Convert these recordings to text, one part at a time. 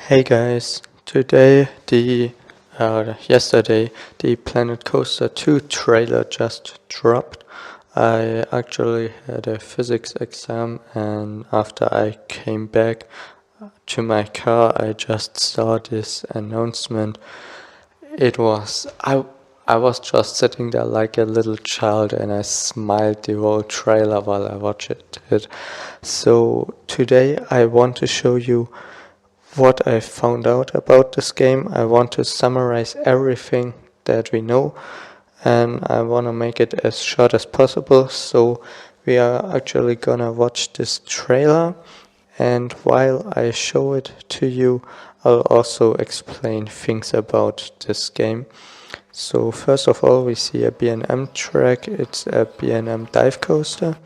Hey guys, yesterday, the Planet Coaster 2 trailer just dropped. I actually had a physics exam, and after I came back to my car, I just saw this announcement. It was, I was just sitting there like a little child, and I smiled the whole trailer while I watched it. So today I want to show you what I found out about this game. I want to summarize everything that we know, and I want to make it as short as possible. So we are actually gonna watch this trailer, and while I show it to you, I'll also explain things about this game. So first of all, we see a B&M track. It's a B&M dive coaster,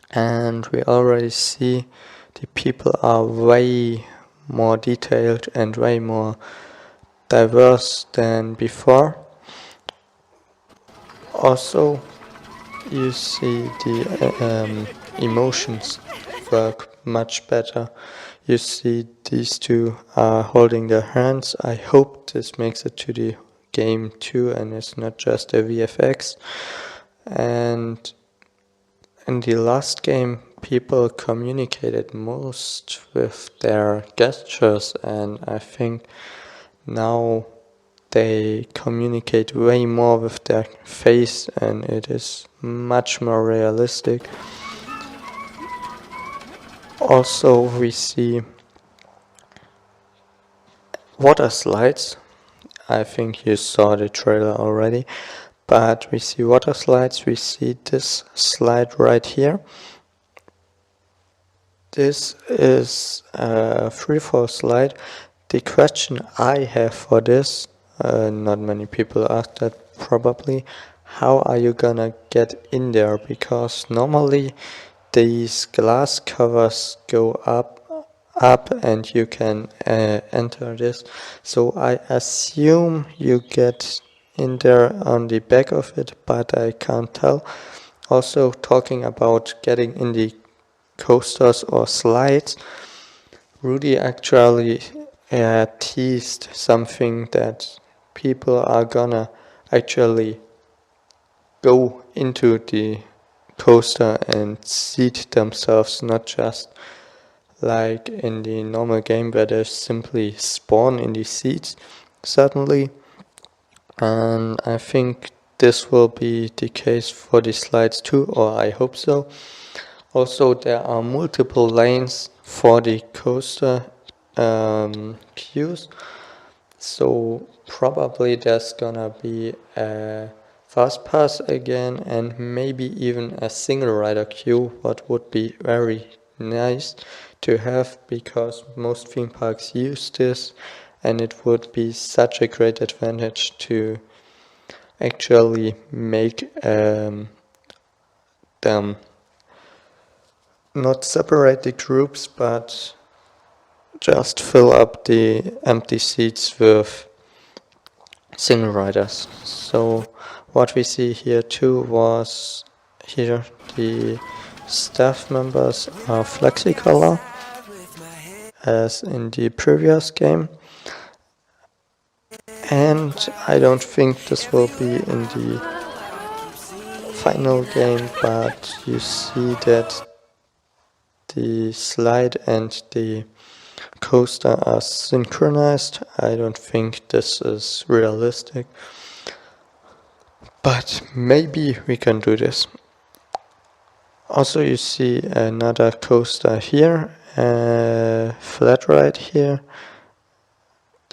and we already see the people are way more detailed and way more diverse than before. Also, you see the emotions work much better. You see these two are holding their hands. I hope this makes it to the game too, and it's not just a VFX. And in the last game, people communicated most with their gestures, and I think now they communicate way more with their face, and it is much more realistic. Also, we see water slides. I think you saw the trailer already, but we see water slides. We see this slide right here. This is a freefall slide. The question I have for this, not many people ask that probably, how are you gonna get in there? Because normally these glass covers go up and you can enter this. So I assume you get in there on the back of it, but I can't tell. Also, talking about getting in the coasters or slides, Rudy actually teased something that people are gonna actually go into the coaster and seat themselves, not just like in the normal game where they simply spawn in the seats suddenly. And I think this will be the case for the slides too, or I hope so. Also, there are multiple lanes for the coaster queues, so probably there's gonna be a fast pass again, and maybe even a single rider queue, what would be very nice to have, because most theme parks use this, and it would be such a great advantage to actually make them not separate the groups, but just fill up the empty seats with single riders. So what we see here too was here the staff members are flexicolor as in the previous game, and I don't think this will be in the final game, but you see that the slide and the coaster are synchronized. I don't think this is realistic, but maybe we can do this. Also, you see another coaster here, flat ride here.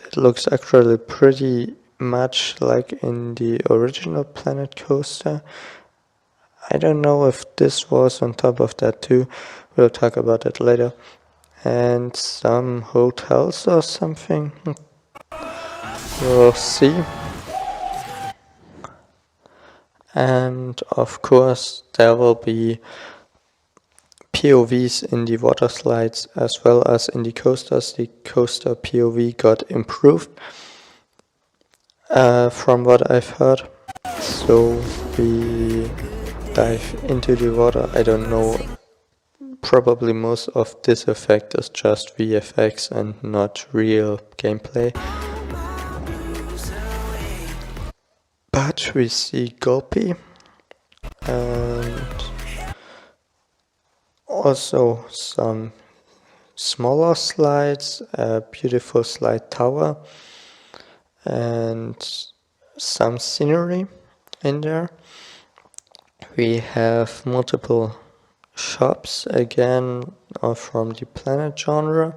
It looks actually pretty much like in the original Planet Coaster. I don't know if this was on top of that too. We'll talk about it later. And some hotels or something. We'll see. And of course there will be POVs in the water slides as well as in the coasters. The coaster POV got improved from what I've heard. So we dive into the water. I don't know probably most of this effect is just VFX and not real gameplay. But we see Gulpy and also some smaller slides, a beautiful slide tower and some scenery in there. We have multiple shops again from the planet genre,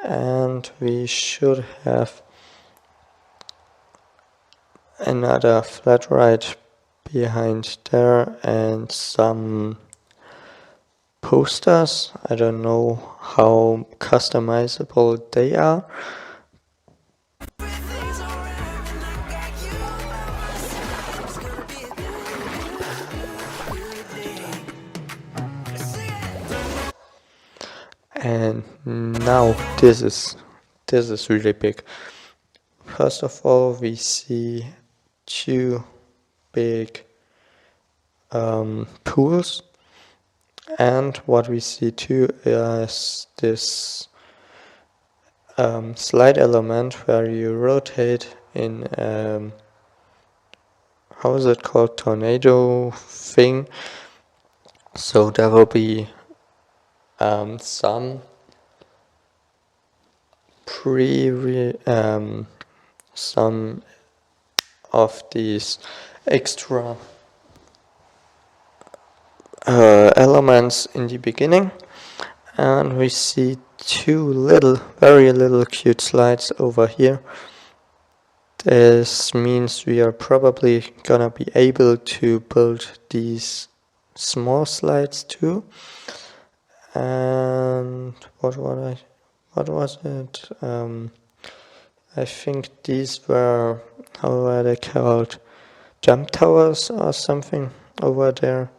and we should have another flat ride behind there and some posters. I don't know how customizable they are. And now this is really big. First of all, we see two big pools, and what we see too is this slide element where you rotate in how is it called, tornado thing. So there will be some some of these extra elements in the beginning, and we see two very little cute slides over here. This means we are probably gonna be able to build these small slides too. And what was it? I think these were, how were they called? Jump towers or something over there.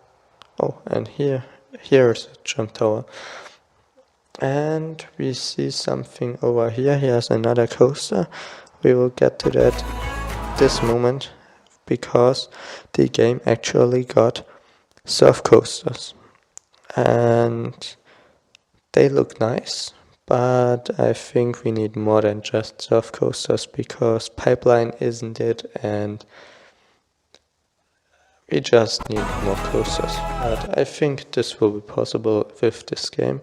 Oh, and here's a jump tower. And we see something over here. Here's another coaster. We will get to that this moment because the game actually got surf coasters. And they look nice, but I think we need more than just surf coasters because Pipeline isn't it, and we just need more coasters. But I think this will be possible with this game.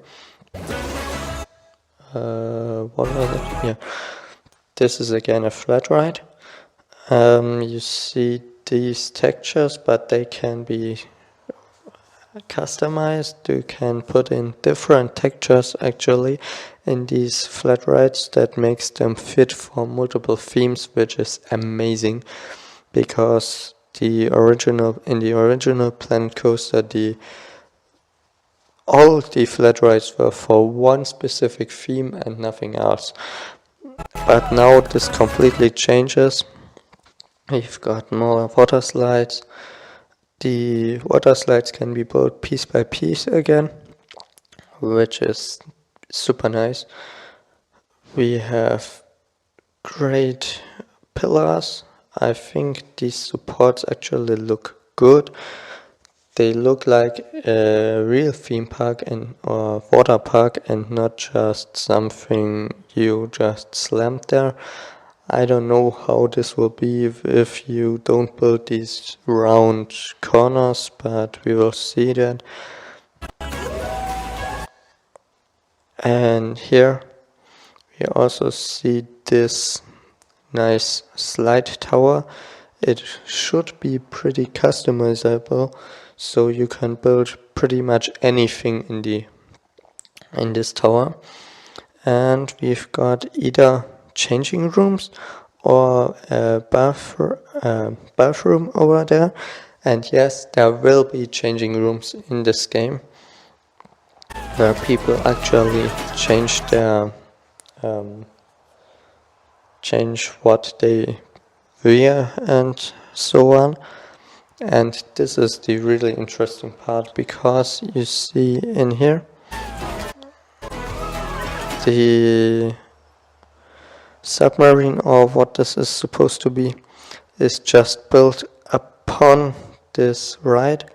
What was it? Yeah. This is again a flat ride. You see these textures, but they can be customized. You can put in different textures actually in these flat rides that makes them fit for multiple themes, which is amazing because in the original Planet Coaster, all the flat rides were for one specific theme and nothing else. But now this completely changes. We've got more water slides. The water slides can be built piece by piece again, which is super nice. We have great pillars. I think these supports actually look good. They look like a real theme park or water park and not just something you just slammed there. I don't know how this will be if you don't build these round corners, but we will see that. And here we also see this nice slide tower. It should be pretty customizable, so you can build pretty much anything in this tower. And we've got either changing rooms or a bathroom over there. And yes, there will be changing rooms in this game where people actually change their change what they wear and so on. And this is the really interesting part because you see in here the submarine, or what this is supposed to be, is just built upon this ride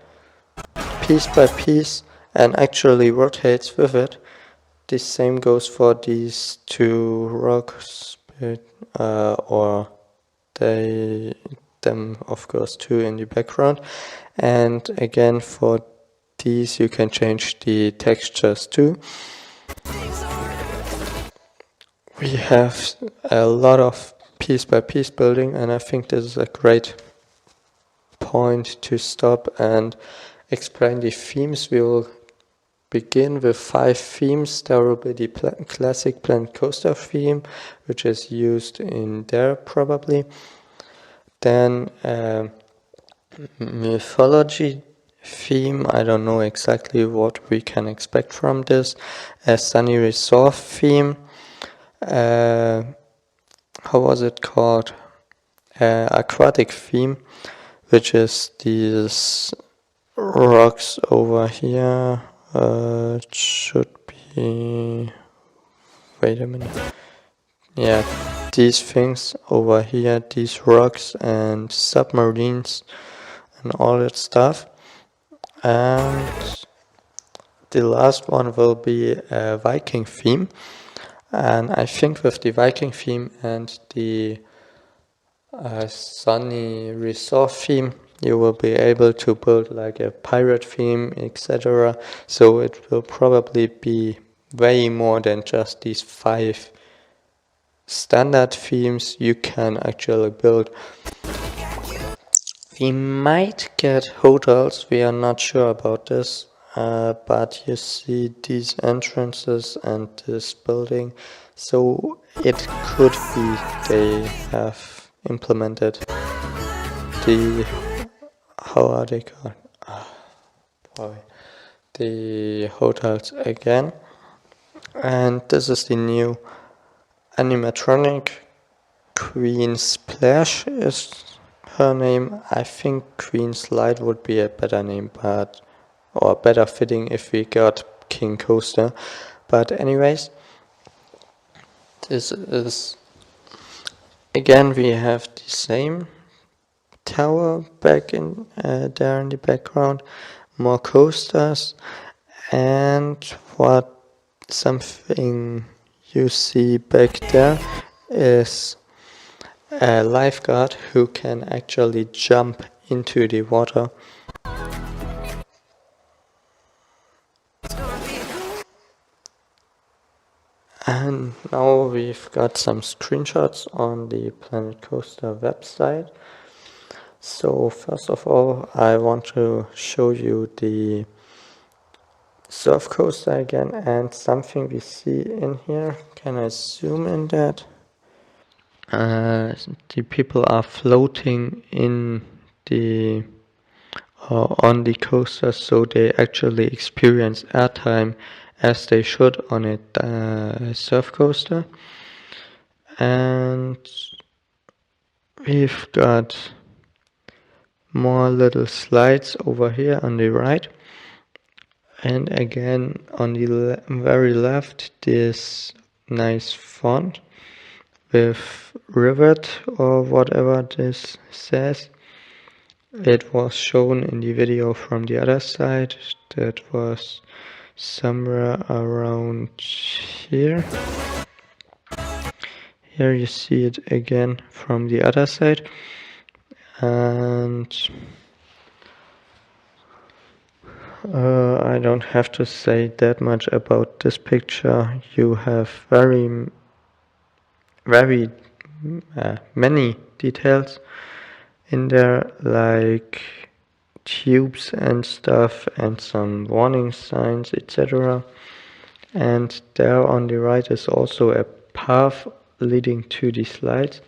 piece by piece, and actually rotates with it. The same goes for these two rocks, or them of course too in the background. And again, for these you can change the textures too. We have a lot of piece by piece building, and I think this is a great point to stop and explain the themes. We will begin with 5 themes. There will be the classic Planet Coaster theme, which is used in there probably. Then mythology theme, I don't know exactly what we can expect from this. A sunny resort theme. How was it called? Aquatic theme, which is these rocks over here. It should be. Wait a minute. Yeah, these things over here, these rocks and submarines and all that stuff. And the last one will be a Viking theme. And I think with the Viking theme and the sunny resort theme, you will be able to build like a pirate theme, etc. So it will probably be way more than just these 5 standard themes you can actually build. We might get hotels, we are not sure about this, but you see these entrances and this building, so it could be they have implemented the, how are they called? The hotels again. And this is the new animatronic. Queen Splash is her name. I think Queen Slide would be a better name, or better fitting if we got King Coaster. But anyways, this is, again we have the same tower back in there in the background, more coasters, and something you see back there is a lifeguard who can actually jump into the water. And now we've got some screenshots on the Planet Coaster website. So first of all, I want to show you the surf coaster again, and something we see in here. Can I zoom in that? The people are floating in the on the coaster, so they actually experience airtime as they should on a surf coaster. And we've got more little slides over here on the right, and again on the very left this nice font with rivet or whatever this says. It was shown in the video from the other side. That was somewhere around here. Here you see it again from the other side. And I don't have to say that much about this picture. You have very many details in there, like tubes and stuff and some warning signs, etc. And there on the right is also a path leading to the slides.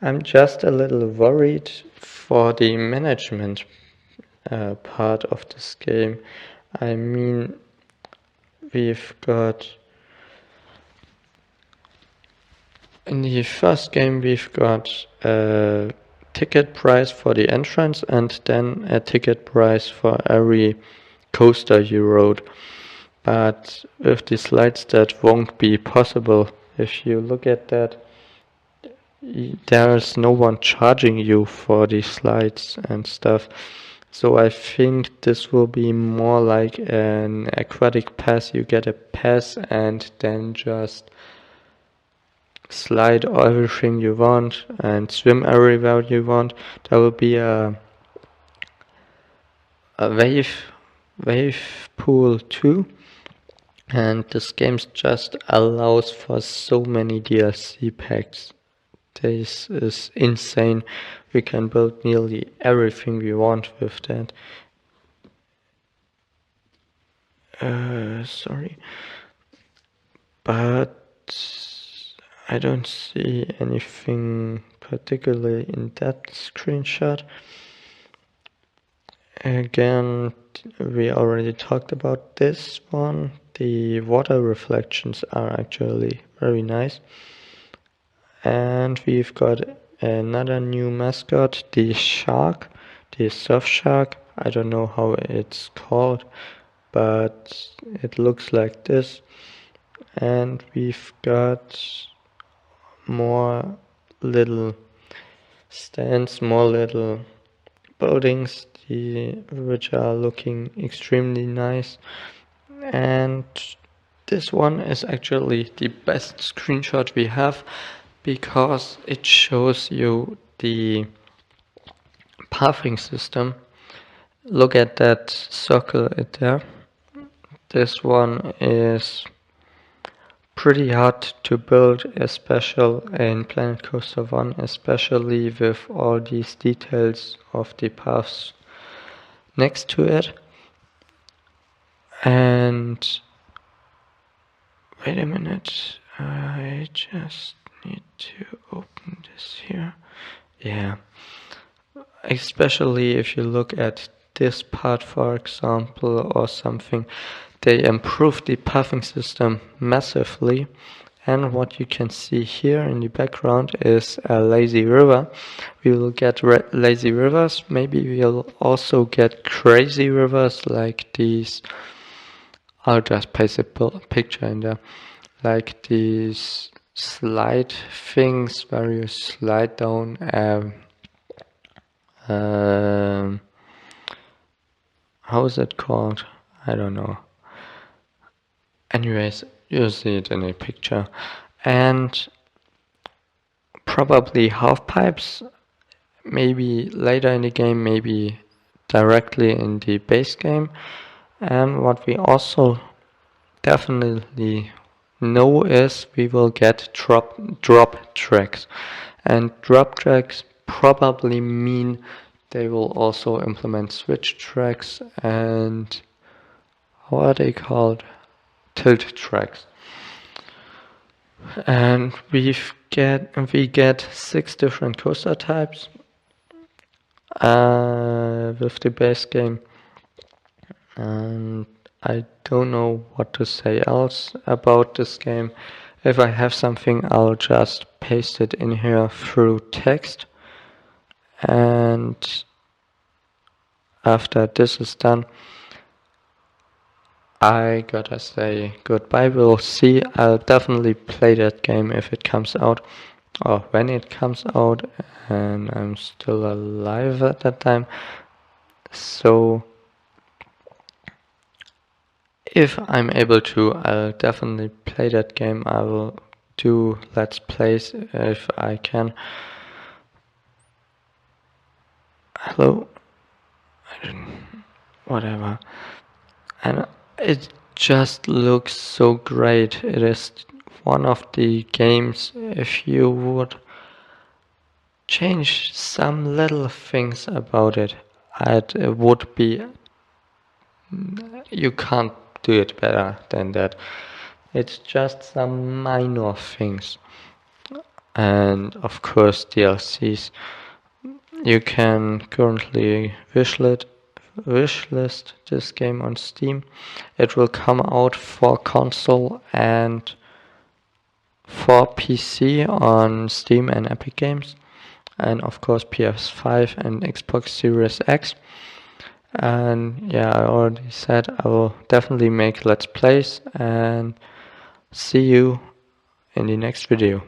I'm just a little worried for the management part of this game. I mean, we've got, in the first game we've got a ticket price for the entrance and then a ticket price for every coaster you rode. But with the slides that won't be possible. If you look at that, there's no one charging you for the slides and stuff. So I think this will be more like an aquatic pass. You get a pass and then just slide everything you want and swim everywhere you want. There will be a wave pool too, and this game just allows for so many DLC packs. This is insane. We can build nearly everything we want with that. Sorry, but I don't see anything particularly in that screenshot. Again, we already talked about this one. The water reflections are actually very nice. And we've got another new mascot, the shark, the surf shark. I don't know how it's called, but it looks like this. And we've got more little stands, more little buildings, which are looking extremely nice. And this one is actually the best screenshot we have because it shows you the pathing system. Look at that circle there. This one is pretty hard to build, especially in Planet Coaster 1, especially with all these details of the paths next to it. And wait a minute, I just need to open this here. Yeah, especially if you look at this part, for example, or something, they improved the pathing system massively. And what you can see here in the background is a lazy river. We will get lazy rivers. Maybe we'll also get crazy rivers like these. I'll just paste a picture in there. Like these slide things where you slide down how is it called? I don't know. Anyways, you'll see it in a picture. And probably half pipes, maybe later in the game, maybe directly in the base game. And what we also definitely know is we will get drop tracks. And drop tracks probably mean they will also implement switch tracks and what are they called? Tilt tracks. And we get 6 different coaster types with the base game. And I don't know what to say else about this game. If I have something, I'll just paste it in here through text. And after this is done, I gotta say goodbye. We'll see. I'll definitely play that game if it comes out, or when it comes out, and I'm still alive at that time. So if I'm able to, I'll definitely play that game. I will do let's plays if I can. Hello? Whatever. And it just looks so great. It is one of the games, if you would change some little things about it, it would be, you can't do it better than that. It's just some minor things. And of course DLCs. You can currently wishlist this game on Steam. It will come out for console and for PC on Steam and Epic Games, and of course PS5 and Xbox Series X. And yeah, I already said I will definitely make Let's Plays, and see you in the next video.